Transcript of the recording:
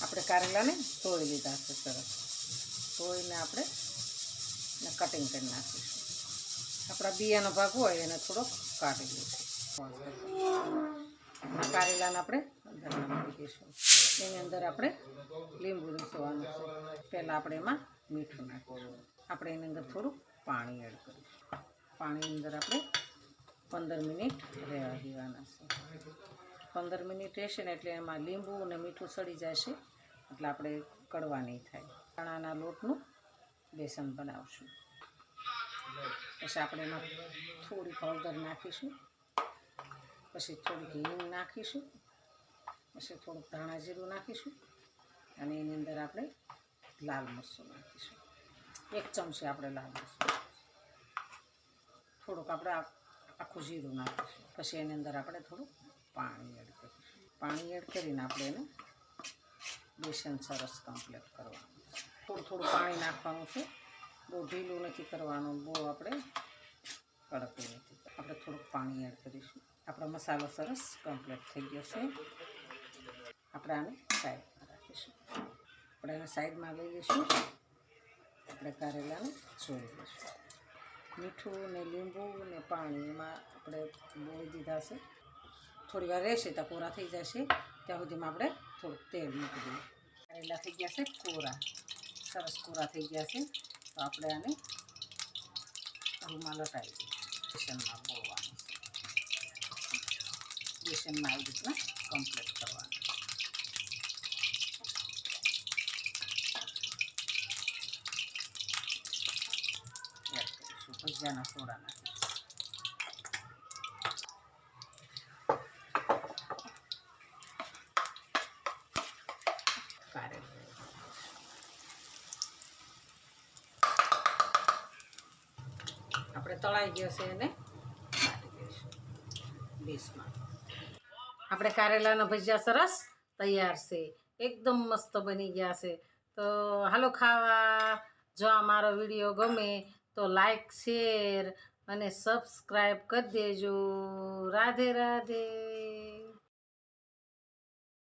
આપણે કારેલાને ધોઈ લીધા છે સરસ. ધોઈને આપણે કટિંગ કરી નાખીશું. આપણા બિયાનો ભાગ હોય એને થોડોક કાઢી લઈશું. કારેલાને આપણે અંદર નાખી દઈશું. એની અંદર આપણે લીંબુ નીસવાનું છે. પહેલાં આપણે એમાં મીઠું નાખીશું. આપણે એની અંદર થોડું પાણી એડ કરીશું. પાણીની અંદર આપણે 15 મિનિટ રહેવા દેવાના છે. 15 મિનિટ રહેશે ને એટલે એમાં લીંબુ અને મીઠું સડી જશે, એટલે આપણે કડવા નહીં થાય. ચણાના લોટનું બેસન બનાવશું. પછી આપણે એમાં થોડીક હળદર નાખીશું, પછી થોડીક હિંગ નાખીશું, પછી થોડુંક ધાણા જીરું નાખીશું અને એની અંદર આપણે લાલ મરચું નાખીશું. 1 ચમચી આપણે લાલ મરચું, થોડુંક આપણે આખું જીરું નાખીશું. પછી એની અંદર આપણે થોડું પાણી એડ કરીશું. પાણી એડ કરીને આપણે એને બેસન સરસ કમ્પ્લીટ કરવાનું છે. થોડું પાણી નાખવાનું છે. બહુ ઢીલું નથી કરવાનું, બહુ આપણે કડક નથી. આપણે થોડુંક પાણી એડ કરીશું. આપણો મસાલો સરસ કમ્પ્લીટ થઈ ગયો છે. આપણે આને સાઈડમાં રાખીશું. આપણે એને સાઈડમાં લઈ લઈશું. આપણે કારેલાને જોઈ લઈશું. મીઠું ને લીંબુ ને પાણી એમાં આપણે બોળી દીધા છે. થોડી વાર રહેશે તો કોરા થઈ જશે. ત્યાં સુધીમાં આપણે થોડુંક તેલ મૂકી દઈએ. કારેલા થઈ ગયા છે કોરા, સરસ કોરા થઈ ગયા છે. તો આપણે આને રૂમાલ લટાવી દઈએ. બેસનમાં બોળવાનું છે. બેસનમાં આવી રીતના કમ્પ્લીટ કરવાનું. એડ કરીશું. ભજીયાના સોડા નાખીશું. આપણે તળાઈ ગયો છે એને કાઢી દઈશું ડીશમાં. આપણે કારેલાના ભજીયા સરસ તૈયાર છે. એકદમ મસ્ત બની ગયા છે. તો હાલો ખાવા. જો આ મારો વિડીયો ગમે તો લાઈક, શેર અને સબસ્ક્રાઈબ કરી દેજો. રાધે રાધે.